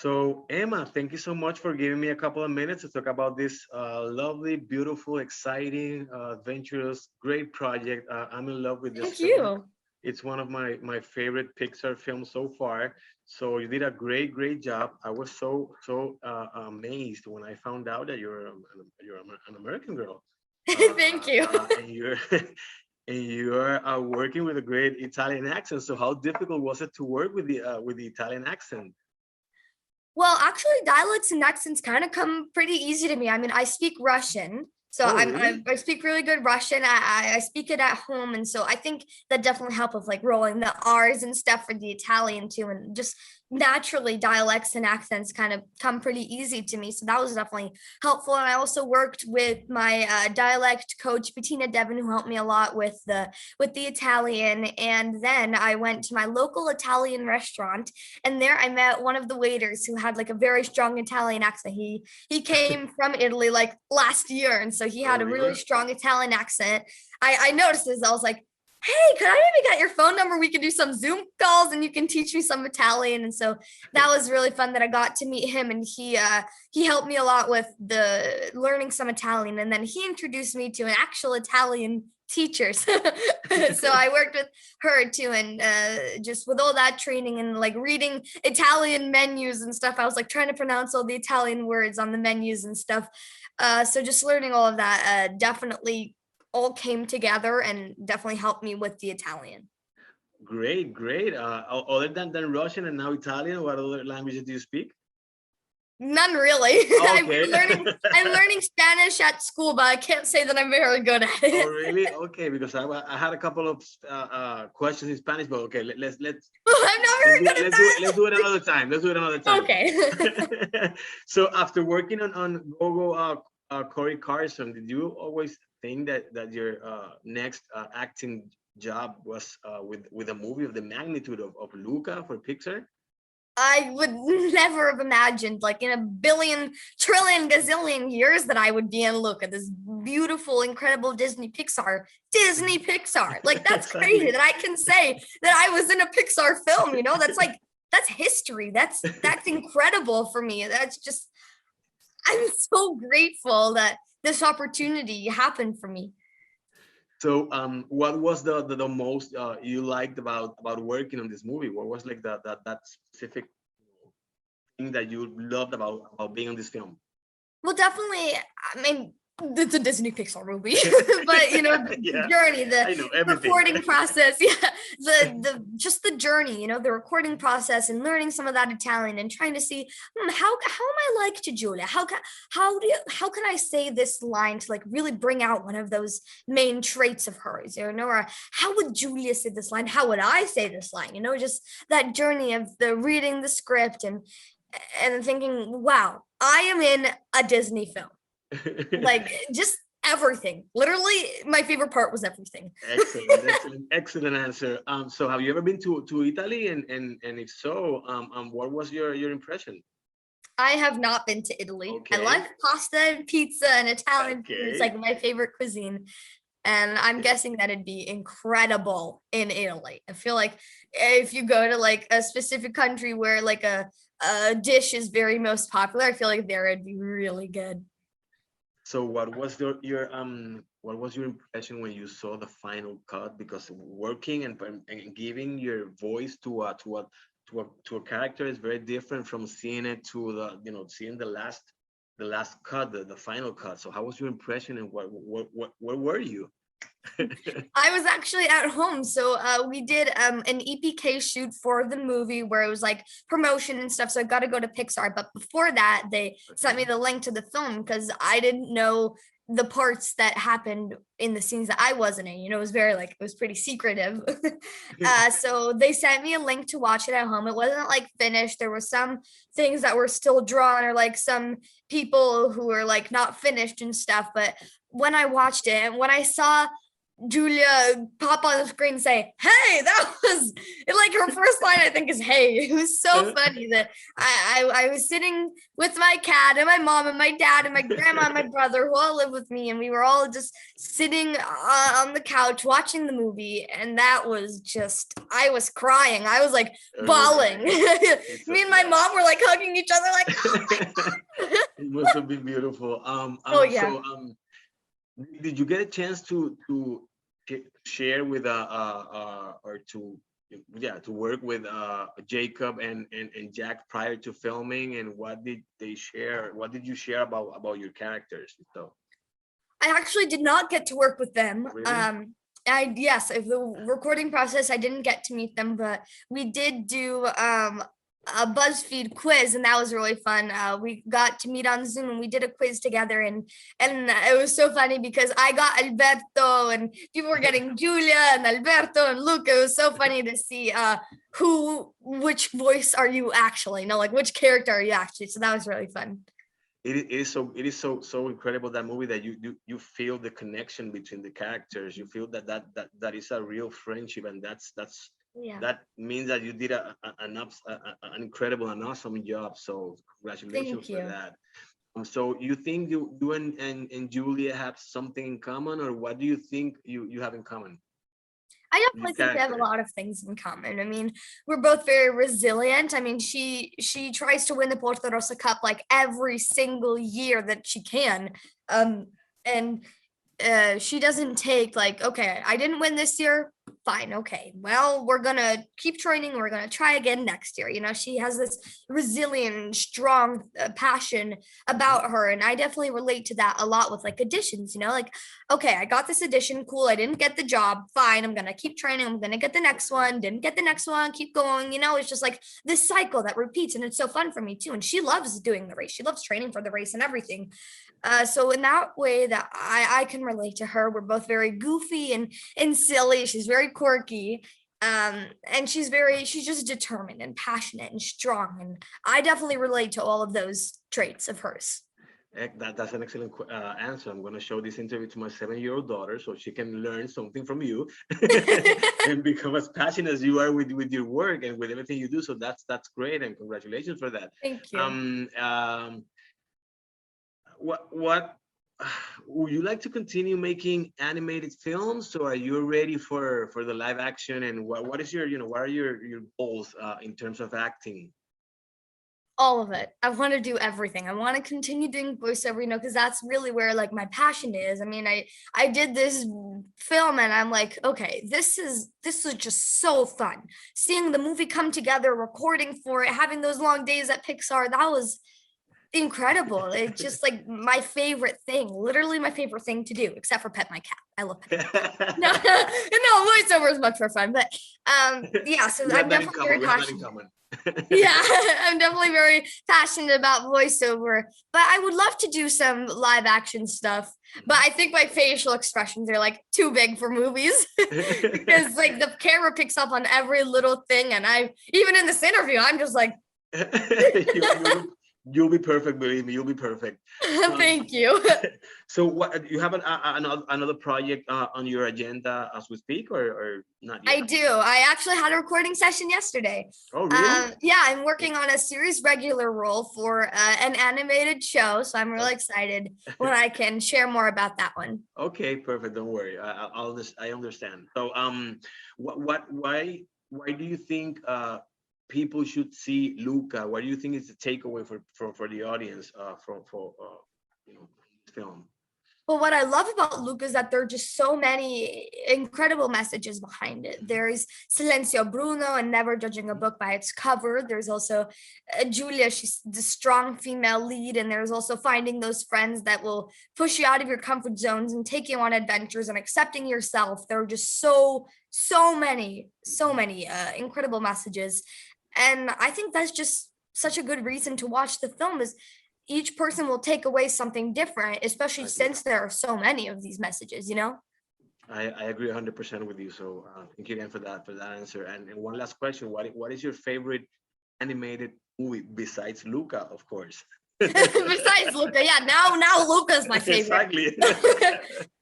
So, Emma, thank you so much for giving me a couple of minutes to talk about this lovely, beautiful, exciting, adventurous, great project. I'm in love with this Thank film. you. It's one of my favorite Pixar films so far. So you did a great job. I was so amazed when I found out that you're an American girl, Thank you. and you're and you're working with a great Italian accent. So how difficult was it to work with the Italian accent? Well, actually, dialects and accents kind of come pretty easy to me. I mean, I speak Russian, so Oh, really? I speak really good Russian. I speak it at home, and so I think that definitely help with like rolling the R's and stuff for the Italian too, and just naturally dialects and accents kind of come pretty easy to me. So that was definitely helpful. And I also worked with my dialect coach Bettina Devon, who helped me a lot with the Italian. And then I went to my local Italian restaurant, and there I met one of the waiters who had like a very strong Italian accent. He came from Italy like last year, and so he Oh, had a really really? strong Italian accent. I noticed this. I was like, hey, could I maybe get your phone number? We could do some Zoom calls and you can teach me some Italian. And so that was really fun that I got to meet him, and he helped me a lot with the learning some Italian. And then he introduced me to an actual Italian teacher. So I worked with her too, and just with all that training and like reading Italian menus and stuff, I was like trying to pronounce all the Italian words on the menus and stuff. So just learning all of that definitely all came together and definitely helped me with the Italian. Great. Other than Russian and now Italian, what other languages do you speak? None really. Okay. I'm learning Spanish at school, but I can't say that I'm very good at Oh, it. really? Okay, because I had a couple of questions in Spanish, but okay, I'm not very good at let's do it another time. Let's do it another that. time. Okay. So after working on Gogo Corey Carson, did you always think that your next acting job was with a movie of the magnitude of Luca for Pixar? I would never have imagined, like in a billion, trillion, gazillion years, that I would be in LUCA, this beautiful, incredible Disney Pixar. Like that's crazy Exactly. that I can say that I was in a Pixar film. You know, that's like that's history. That's incredible for me. That's just I'm so grateful that this opportunity happened for me. So, what was the most you liked about working on this movie? What was like that specific thing that you loved about being on this film? Well, definitely. I mean, it's a Disney Pixar movie, but you know, the Yeah, journey, the I know everything. recording process, yeah, the just the journey, you know, the recording process and learning some of that Italian and trying to see how am I like to Giulia? How can I say this line to like really bring out one of those main traits of hers, you know, or how would Giulia say this line? How would I say this line? You know, just that journey of the reading the script and thinking, wow, I am in a Disney film. Like just everything. Literally, my favorite part was everything. Excellent answer. So have you ever been to Italy, and if so, what was your impression? I have not been to Italy. I Okay, like pasta and pizza and Italian food. It's okay. like my favorite cuisine. And I'm guessing that it'd be incredible in Italy. I feel like if you go to like a specific country where like a dish is very most popular, I feel like there it'd be really good. So what was your impression when you saw the final cut? Because working and giving your voice to a character is very different from seeing it to seeing the last cut, the final cut. So how was your impression, and what where were you? I was actually at home. So we did an EPK shoot for the movie where it was like promotion and stuff. So I got to go to Pixar. But before that, they sent me Okay. the link to the film because I didn't know the parts that happened in the scenes that I wasn't in. You know, it was very like, it was pretty secretive. So they sent me a link to watch it at home. It wasn't like finished. There were some things that were still drawn or like some people who were like not finished and stuff. But when I watched it and when I saw Giulia pop on the screen and say, "Hey," that was like her first line, I think, is "Hey." It was so funny that I was sitting with my cat and my mom and my dad and my grandma and my brother who all live with me, and we were all just sitting on the couch watching the movie, and that was just, I was crying. I was like bawling. Me and my mom were like hugging each other, like, "Oh my God." It must have been beautiful. Oh yeah. So did you get a chance to share with or to yeah, to work with Jacob and Jack prior to filming, and what did they share? What did you share about your characters? So I actually did not get to work with them. really, Yes, if the recording process, I didn't get to meet them, but we did do a BuzzFeed quiz, and that was really fun. We got to meet on Zoom, and we did a quiz together, and it was so funny because I got Alberto, and people were getting Giulia and Alberto and Luca. It was so funny to see which voice are you actually? No, like which character are you actually? So that was really fun. it is so incredible, that movie, that you feel the connection between the characters. You feel that is a real friendship, and Yeah, that means that you did an incredible and awesome job. So congratulations thank for you. that. So you think you and Julia have something in common, or what do you think you have in common? I Your definitely think we have a character. lot of things in common. I mean, we're both very resilient. I mean, she tries to win the Puerto Cup like every single year that she can. And she doesn't take like, okay, I didn't win this year. Fine, okay. Well, we're gonna keep training. We're gonna try again next year. You know, she has this resilient, strong passion Mhm. about her, and I definitely relate to that a lot with like auditions. You know, like, okay, I got this audition, cool. I didn't get the job, fine. I'm gonna keep training. I'm gonna get the next one. Didn't get the next one. Keep going. You know, it's just like this cycle that repeats, and it's so fun for me too. And she loves doing the race. She loves training for the race and everything. So in that way that I can relate to her, we're both very goofy and silly. She's very quirky. And she's just determined and passionate and strong. And I definitely relate to all of those traits of hers. That's an excellent answer. I'm going to show this interview to my 7-year-old daughter so she can learn something from you and become as passionate as you are with your work and with everything you do. So that's great, and congratulations for that. Thank you. What would you like to continue making animated films, or are you ready for the live action? And what is your, what are your goals in terms of acting? All of it. I want to do everything. I want to continue doing voiceover, because that's really where like my passion is. I mean, I did this film and I'm like, okay, this is just so fun. Seeing the movie come together, recording for it, having those long days at Pixar, that was incredible. It's just like my favorite thing, literally my favorite thing to do, except for pet my cat. I love petting my cat. No, no, voiceover is much more fun. But yeah, so We have I'm that in definitely common. very We have that in passionate. common. Yeah, I'm definitely very passionate about voiceover, but I would love to do some live action stuff. But I think my facial expressions are like too big for movies because like the camera picks up on every little thing, and I even in this interview, I'm just like, You'll be perfect, believe me, you'll be perfect. Um, thank you. so what, you have another project on your agenda as we speak, or not I yet? do. I actually had a recording session yesterday. Oh, really? Yeah, I'm working on a series regular role for an animated show, so I'm really excited when I can share more about that one. Okay, perfect. Don't worry. I understand. So, why do you think people should see Luca? What do you think is the takeaway for the audience for this film? But what I love about Luca is that there are just so many incredible messages behind it. Mhm, There's Silencio Bruno and never judging a mhm, book by its cover. There's also Giulia, she's the strong female lead. And there's also finding those friends that will push you out of your comfort zones and take you on adventures and accepting yourself. There are just so mhm. many incredible messages. And I think that's just such a good reason to watch the film is each person will take away something different, especially I agree. since there are so many of these messages, you know? I agree 100% with you. So thank you again for that answer. And one last question: what is your favorite animated movie besides Luca, of course? Besides Luca, yeah. Now Luca's my favorite. Exactly.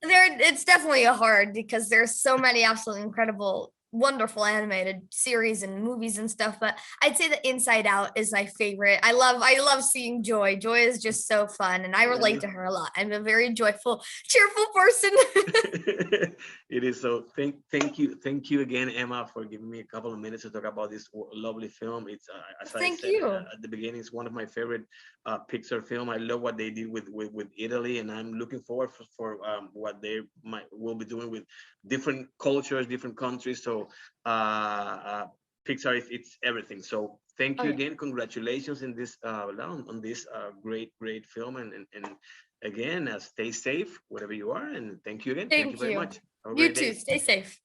It's definitely a hard because there's so many absolutely incredible, wonderful animated series and movies and stuff. But I'd say that Inside Out is my favorite. I love seeing Joy. Joy is just so fun, and I relate to her a lot. I'm a very joyful, cheerful person. It is. So thank you again, Emma, for giving me a couple of minutes to talk about this lovely film. It's as I Thank said you. at the beginning, it's one of my favorite Pixar film. I love what they did with Italy, and I'm looking forward for what they will be doing with different cultures, different countries. So Pixar, it's everything. So thank Oh, you yeah. again. Congratulations in this on this great film, and again, stay safe wherever you are, and thank you again. Thank you Thank very you. much. Have a You great too. day. Stay safe.